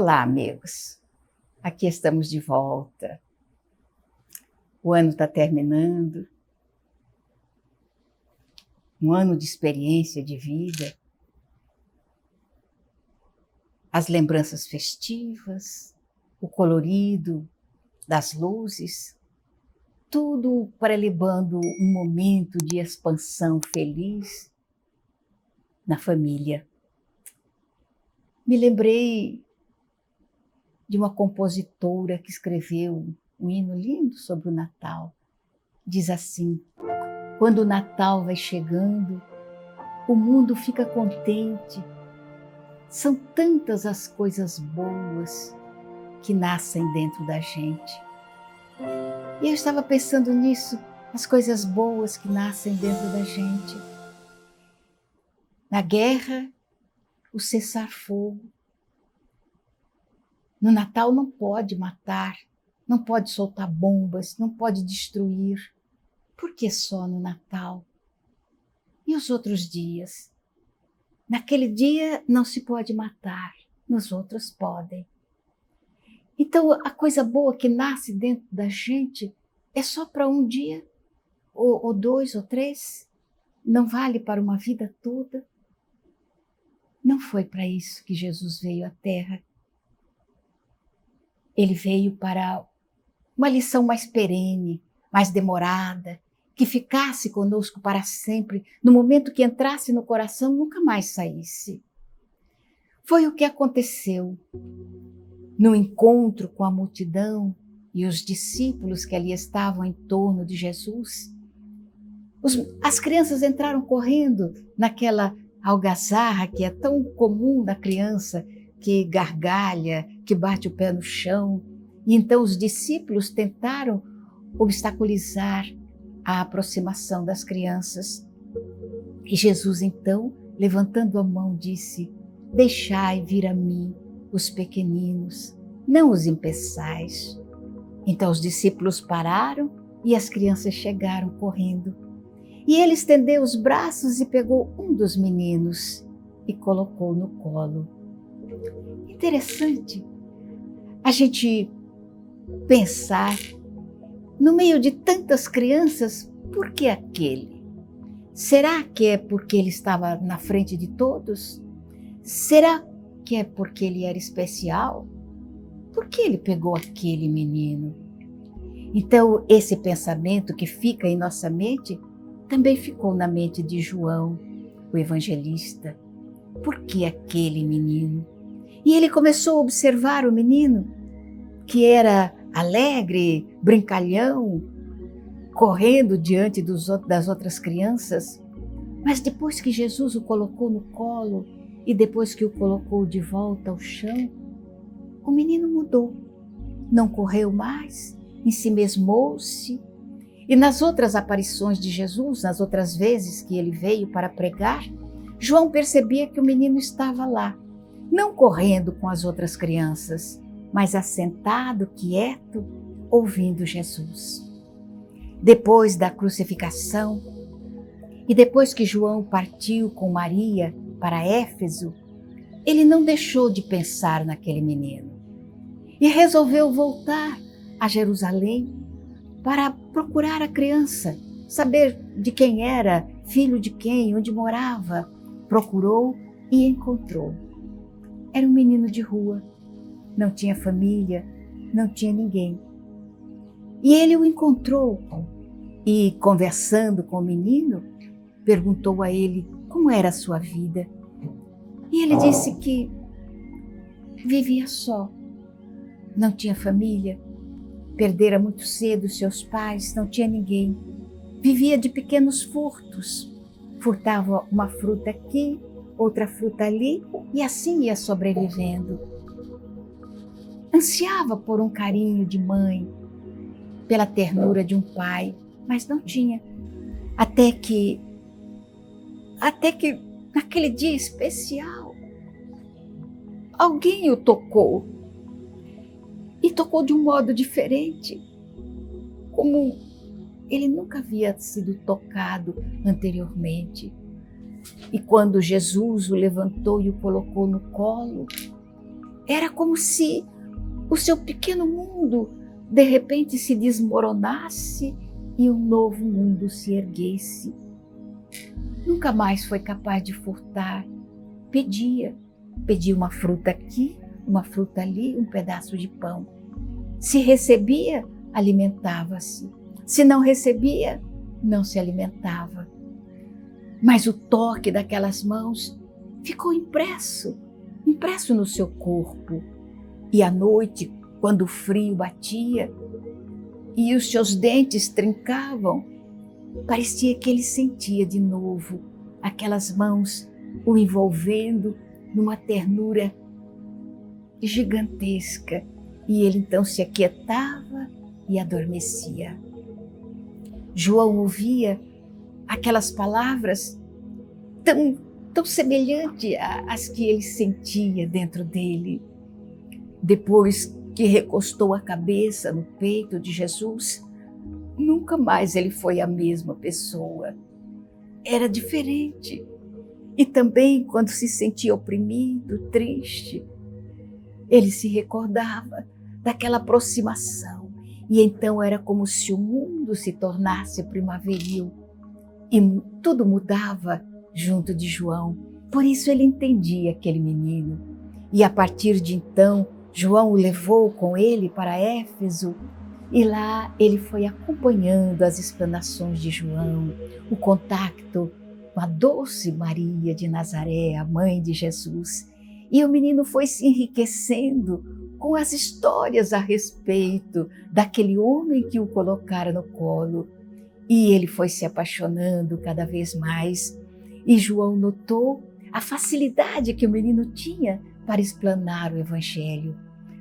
Olá, amigos. Aqui estamos de volta. O ano está terminando. Um ano de experiência de vida. As lembranças festivas, o colorido das luzes, tudo prelibando um momento de expansão feliz na família. Me lembrei de uma compositora que escreveu um hino lindo sobre o Natal. Diz assim: quando o Natal vai chegando, o mundo fica contente. São tantas as coisas boas que nascem dentro da gente. E eu estava pensando nisso, as coisas boas que nascem dentro da gente. Na guerra, o cessar-fogo. No Natal não pode matar, não pode soltar bombas, não pode destruir. Por que só no Natal? E os outros dias? Naquele dia não se pode matar, nos outros podem. Então a coisa boa que nasce dentro da gente é só para um dia, ou dois, ou três? Não vale para uma vida toda? Não foi para isso que Jesus veio à Terra. Ele veio para uma lição mais perene, mais demorada, que ficasse conosco para sempre, no momento que entrasse no coração, nunca mais saísse. Foi o que aconteceu no encontro com a multidão e os discípulos que ali estavam em torno de Jesus. As crianças entraram correndo naquela algazarra que é tão comum da criança, que gargalha, que bate o pé no chão. E então os discípulos tentaram obstaculizar a aproximação das crianças. E Jesus então, levantando a mão, disse: deixai vir a mim os pequeninos, não os impeçais. Então os discípulos pararam e as crianças chegaram correndo. E ele estendeu os braços e pegou um dos meninos e colocou no colo. Interessante a gente pensar, no meio de tantas crianças, por que aquele? Será que é porque ele estava na frente de todos? Será que é porque ele era especial? Por que ele pegou aquele menino? Então, esse pensamento que fica em nossa mente também ficou na mente de João, o evangelista. Por que aquele menino? E ele começou a observar o menino, que era alegre, brincalhão, correndo diante das outras crianças. Mas depois que Jesus o colocou no colo e depois que o colocou de volta ao chão, o menino mudou. Não correu mais, ensimesmou-se. E nas outras aparições de Jesus, nas outras vezes que ele veio para pregar, João percebia que o menino estava lá, não correndo com as outras crianças, mas assentado, quieto, ouvindo Jesus. Depois da crucificação, e depois que João partiu com Maria para Éfeso, ele não deixou de pensar naquele menino e resolveu voltar a Jerusalém para procurar a criança, saber de quem era, filho de quem, onde morava. Procurou e encontrou. Era um menino de rua, não tinha família, não tinha ninguém. E ele o encontrou e, conversando com o menino, perguntou a ele como era a sua vida. E ele disse que vivia só, não tinha família, perdera muito cedo seus pais, não tinha ninguém. Vivia de pequenos furtos, furtava uma fruta aqui, outra fruta ali, e assim ia sobrevivendo. Ansiava por um carinho de mãe, pela ternura de um pai, mas não tinha. Até que naquele dia especial, alguém o tocou. E tocou de um modo diferente, como ele nunca havia sido tocado anteriormente. E quando Jesus o levantou e o colocou no colo, Era como se o seu pequeno mundo de repente se desmoronasse e um novo mundo se erguesse. Nunca mais foi capaz de furtar. Pedia uma fruta aqui, uma fruta ali, um pedaço de pão. Se recebia, alimentava-se. Se não recebia, não se alimentava. Mas o toque daquelas mãos ficou impresso no seu corpo. E à noite, quando o frio batia e os seus dentes trincavam, parecia que ele sentia de novo aquelas mãos o envolvendo numa ternura gigantesca. E ele então se aquietava e adormecia. João ouvia aquelas palavras tão semelhantes às que ele sentia dentro dele. Depois que recostou a cabeça no peito de Jesus, nunca mais ele foi a mesma pessoa. Era diferente. E também quando se sentia oprimido, triste, ele se recordava daquela aproximação. E então era como se o mundo se tornasse primaveril. E tudo mudava junto de João. Por isso ele entendia aquele menino. E a partir de então, João o levou com ele para Éfeso. E lá ele foi acompanhando as explanações de João, o contato com a doce Maria de Nazaré, a mãe de Jesus. E o menino foi se enriquecendo com as histórias a respeito daquele homem que o colocara no colo. E ele foi se apaixonando cada vez mais. E João notou a facilidade que o menino tinha para explanar o Evangelho.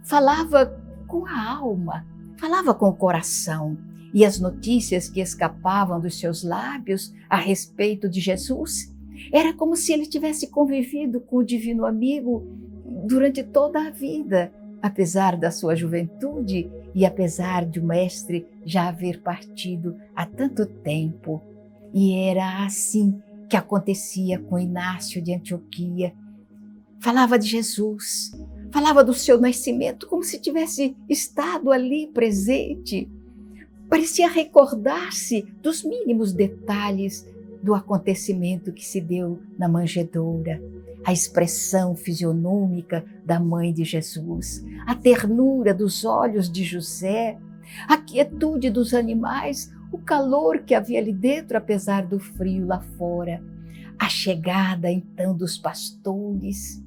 Falava com a alma, falava com o coração. E as notícias que escapavam dos seus lábios a respeito de Jesus, era como se ele tivesse convivido com o divino amigo durante toda a vida, apesar da sua juventude e apesar de o mestre já haver partido há tanto tempo. E era assim que acontecia com Inácio de Antioquia. Falava de Jesus, falava do seu nascimento como se tivesse estado ali presente. Parecia recordar-se dos mínimos detalhes do acontecimento que se deu na manjedoura, a expressão fisionômica da mãe de Jesus, a ternura dos olhos de José, a quietude dos animais, o calor que havia ali dentro apesar do frio lá fora, a chegada então dos pastores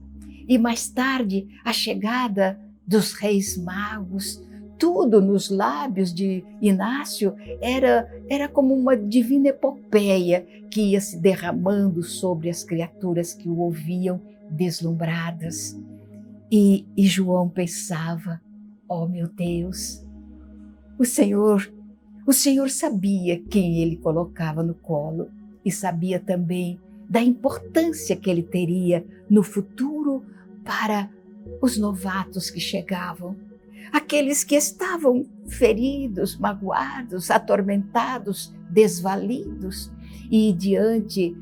e mais tarde a chegada dos reis magos. Tudo nos lábios de Inácio era como uma divina epopeia que ia se derramando sobre as criaturas que o ouviam deslumbradas. E João pensava, oh meu Deus, o Senhor sabia quem ele colocava no colo e sabia também da importância que ele teria no futuro para os novatos que chegavam. Aqueles que estavam feridos, magoados, atormentados, desvalidos, e diante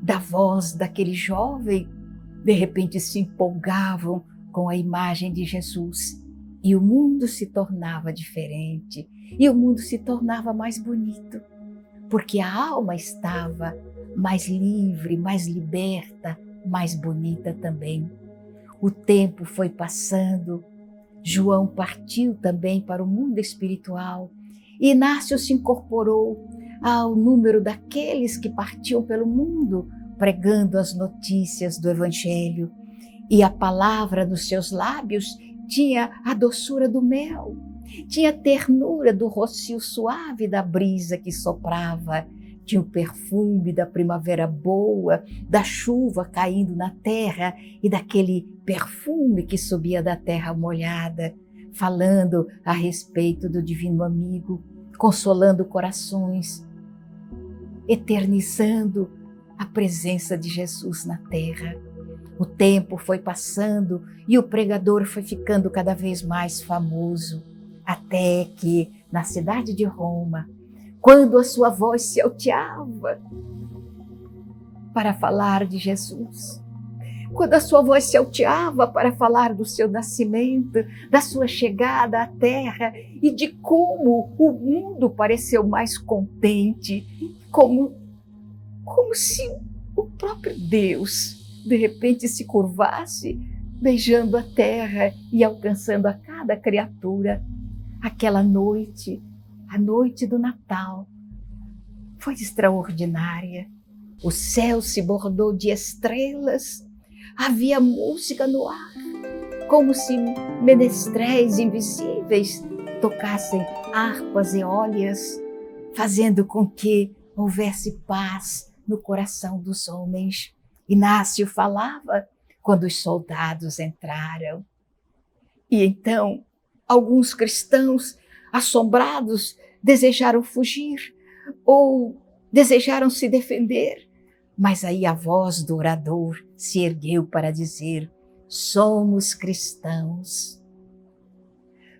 da voz daquele jovem, de repente se empolgavam com a imagem de Jesus. E o mundo se tornava diferente, e o mundo se tornava mais bonito, porque a alma estava mais livre, mais liberta, mais bonita também. O tempo foi passando. João partiu também para o mundo espiritual e Inácio se incorporou ao número daqueles que partiam pelo mundo pregando as notícias do Evangelho. E a palavra nos seus lábios tinha a doçura do mel, tinha a ternura do rocio suave da brisa que soprava, tinha o perfume da primavera boa, da chuva caindo na terra e daquele perfume que subia da terra molhada, falando a respeito do divino amigo, consolando corações, eternizando a presença de Jesus na terra. O tempo foi passando e o pregador foi ficando cada vez mais famoso, até que, na cidade de Roma, quando a sua voz se alteava para falar de Jesus, quando a sua voz se alteava para falar do seu nascimento, da sua chegada à terra e de como o mundo pareceu mais contente, como se o próprio Deus de repente se curvasse, beijando a terra e alcançando a cada criatura. Aquela noite, a noite do Natal, foi extraordinária. O céu se bordou de estrelas, havia música no ar, como se menestréis invisíveis tocassem harpas eólias, fazendo com que houvesse paz no coração dos homens. Inácio falava quando os soldados entraram. E então, alguns cristãos, assombrados, desejaram fugir ou desejaram se defender. Mas aí a voz do orador se ergueu para dizer: somos cristãos.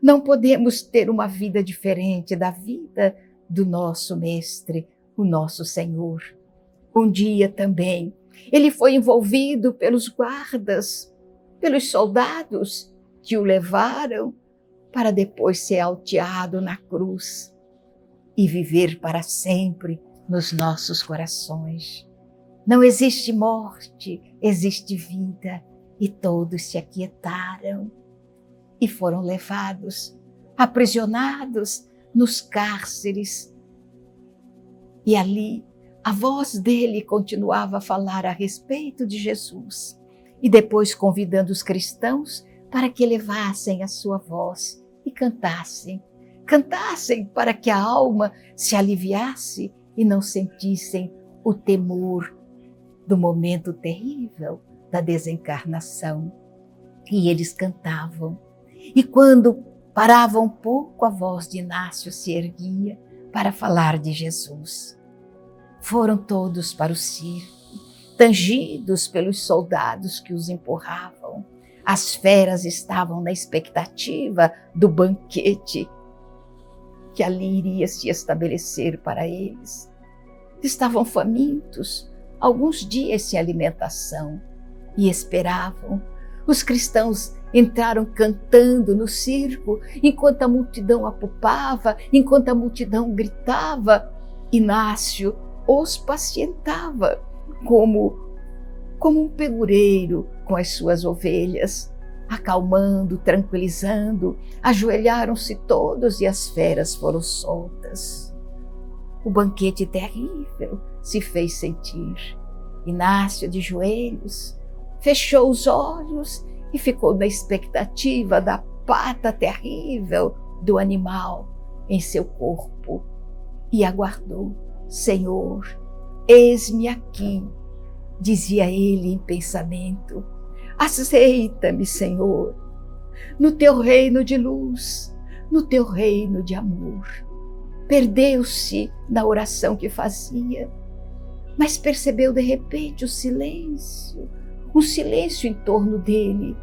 Não podemos ter uma vida diferente da vida do nosso Mestre, o nosso Senhor. Um dia também, ele foi envolvido pelos guardas, pelos soldados que o levaram para depois ser alteado na cruz e viver para sempre nos nossos corações. Não existe morte, existe vida, e todos se aquietaram e foram levados, aprisionados nos cárceres. E ali a voz dele continuava a falar a respeito de Jesus, e depois convidando os cristãos para que levassem a sua voz e cantassem para que a alma se aliviasse e não sentissem o temor do momento terrível da desencarnação. E eles cantavam. E quando parava um pouco, a voz de Inácio se erguia para falar de Jesus. Foram todos para o circo, tangidos pelos soldados que os empurravam. As feras estavam na expectativa do banquete que ali iria se estabelecer para eles. Estavam famintos, alguns dias sem alimentação, e esperavam. Os cristãos entraram cantando no circo, enquanto a multidão apupava, enquanto a multidão gritava. Inácio os pacientava como um peloureiro com as suas ovelhas, acalmando, tranquilizando. Ajoelharam-se todos e as feras foram soltas. O banquete terrível se fez sentir. Inácio, de joelhos, fechou os olhos e ficou na expectativa da pata terrível do animal em seu corpo e aguardou. Senhor, eis-me aqui, dizia ele em pensamento. Aceita-me, Senhor, no teu reino de luz, no teu reino de amor. Perdeu-se na oração que fazia, mas percebeu de repente o silêncio, um silêncio em torno dele.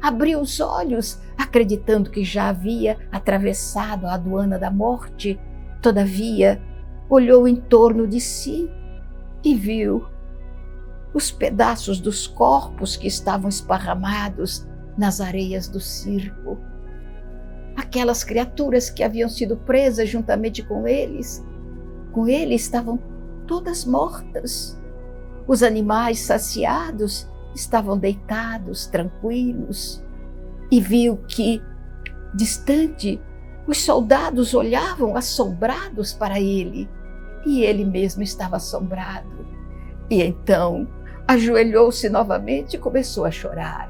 Abriu os olhos, acreditando que já havia atravessado a aduana da morte. Todavia, olhou em torno de si e viu os pedaços dos corpos que estavam esparramados nas areias do circo. Aquelas criaturas que haviam sido presas juntamente com ele estavam todas mortas. Os animais saciados estavam deitados, tranquilos, e viu que, distante, os soldados olhavam assombrados para ele, e ele mesmo estava assombrado. E então ajoelhou-se novamente e começou a chorar.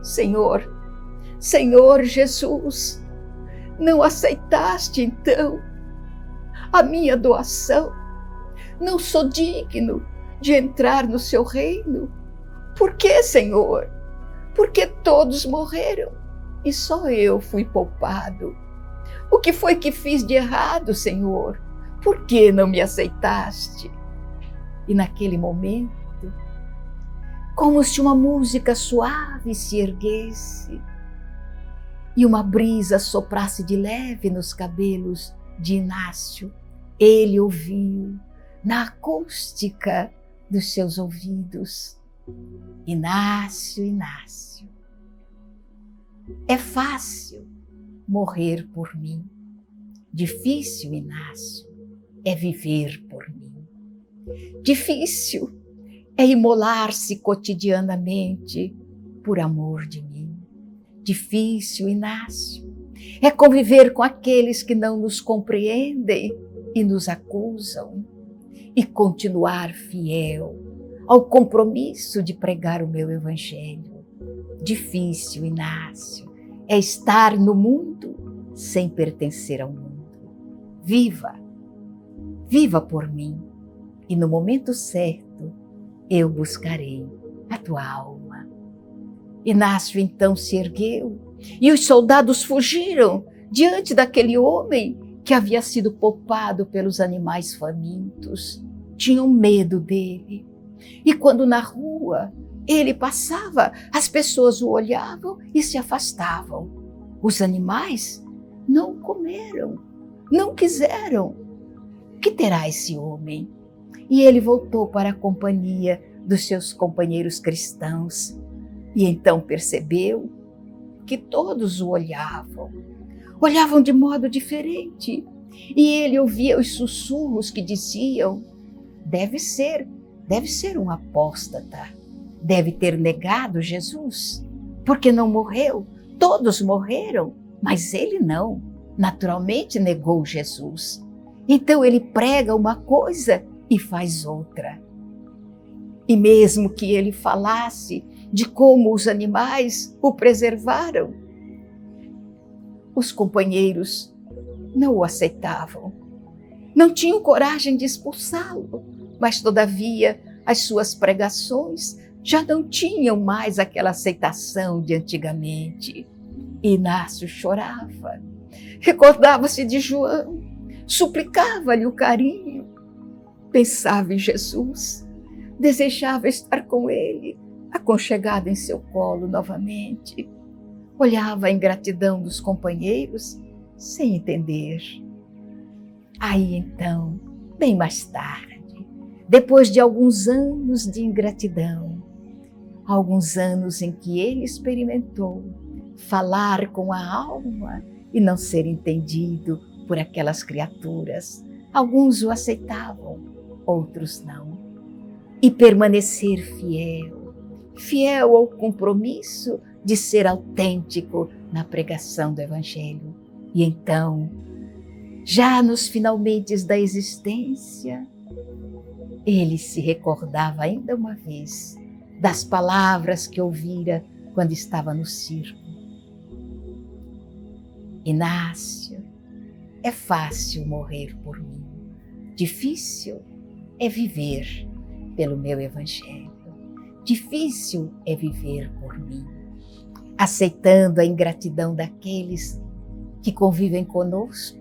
Senhor, Senhor Jesus, não aceitaste então a minha doação? Não sou digno de entrar no seu reino? Por que, Senhor? Porque todos morreram e só eu fui poupado. O que foi que fiz de errado, Senhor? Por que não me aceitaste? E naquele momento, como se uma música suave se erguesse e uma brisa soprasse de leve nos cabelos de Inácio, ele ouviu, na acústica dos seus ouvidos, Inácio, Inácio, é fácil morrer por mim. Difícil, Inácio, é viver por mim. Difícil é imolar-se cotidianamente por amor de mim. Difícil, Inácio, é conviver com aqueles que não nos compreendem e nos acusam e continuar fiel ao compromisso de pregar o meu evangelho. Difícil, Inácio, é estar no mundo sem pertencer ao mundo. Viva, viva por mim, e no momento certo eu buscarei a tua alma. Inácio então se ergueu e os soldados fugiram diante daquele homem que havia sido poupado pelos animais famintos. Tinham medo dele. E quando na rua ele passava, as pessoas o olhavam e se afastavam. Os animais não o comeram, não quiseram. Que terá esse homem? E ele voltou para a companhia dos seus companheiros cristãos. E então percebeu que todos o olhavam de modo diferente. E ele ouvia os sussurros que diziam: deve ser um apóstata, deve ter negado Jesus, porque não morreu. Todos morreram, mas ele não, naturalmente negou Jesus. Então ele prega uma coisa e faz outra. E mesmo que ele falasse de como os animais o preservaram, os companheiros não o aceitavam. Não tinham coragem de expulsá-lo, mas todavia as suas pregações já não tinham mais aquela aceitação de antigamente. Inácio chorava, recordava-se de João, suplicava-lhe o carinho, pensava em Jesus, desejava estar com ele, aconchegado em seu colo novamente. Olhava a ingratidão dos companheiros sem entender. Aí então, bem mais tarde, depois de alguns anos de ingratidão, alguns anos em que ele experimentou falar com a alma e não ser entendido por aquelas criaturas, alguns o aceitavam, outros não. E permanecer fiel ao compromisso de ser autêntico na pregação do Evangelho. E então, já nos finalmente da existência, ele se recordava ainda uma vez das palavras que ouvira quando estava no circo. Inácio, é fácil morrer por mim, difícil é viver pelo meu Evangelho. Difícil é viver por mim, aceitando a ingratidão daqueles que convivem conosco,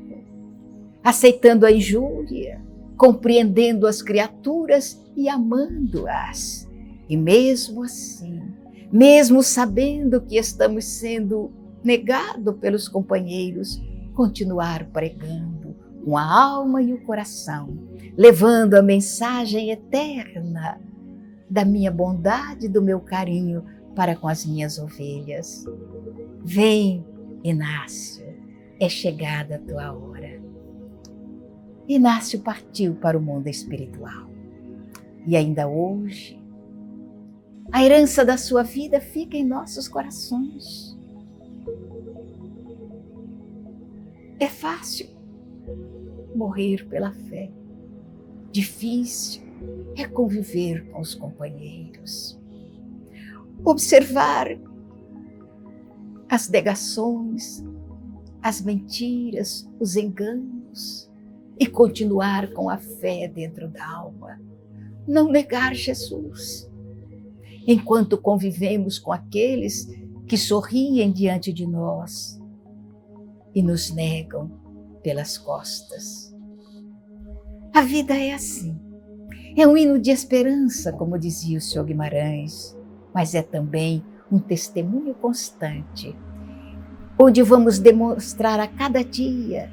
aceitando a injúria, compreendendo as criaturas e amando-as. E mesmo assim, mesmo sabendo que estamos sendo negados pelos companheiros, continuar pregando com a alma e o coração, levando a mensagem eterna da minha bondade e do meu carinho para com as minhas ovelhas. Vem, Inácio, é chegada a tua hora. Inácio partiu para o mundo espiritual. E ainda hoje, a herança da sua vida fica em nossos corações. É fácil morrer pela fé. Difícil é conviver com os companheiros. Observar as negações, as mentiras, os enganos e continuar com a fé dentro da alma. Não negar Jesus. Enquanto convivemos com aqueles que sorriem diante de nós e nos negam pelas costas. A vida é assim. É um hino de esperança, como dizia o Senhor Guimarães, mas é também um testemunho constante, onde vamos demonstrar a cada dia,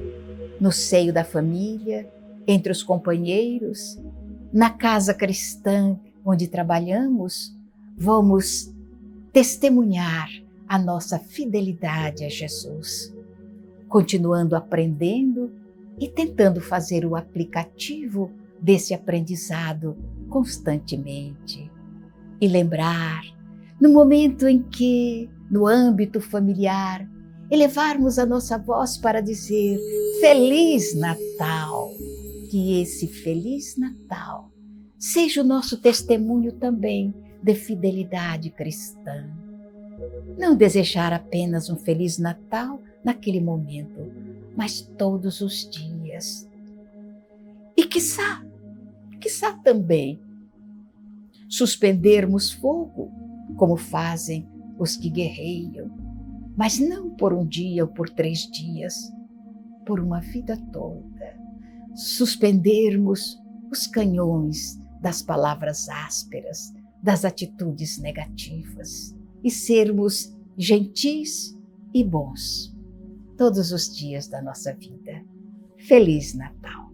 no seio da família, entre os companheiros, na casa cristã onde trabalhamos, vamos testemunhar a nossa fidelidade a Jesus, continuando aprendendo e tentando fazer o aplicativo desse aprendizado constantemente. E lembrar, no momento em que, no âmbito familiar, elevarmos a nossa voz para dizer Feliz Natal, que esse Feliz Natal seja o nosso testemunho também de fidelidade cristã. Não desejar apenas um Feliz Natal naquele momento, mas todos os dias. E quiçá também, suspendermos fogo, como fazem os que guerreiam, mas não por um dia ou por 3 dias, por uma vida toda. Suspendermos os canhões das palavras ásperas, das atitudes negativas e sermos gentis e bons todos os dias da nossa vida. Feliz Natal!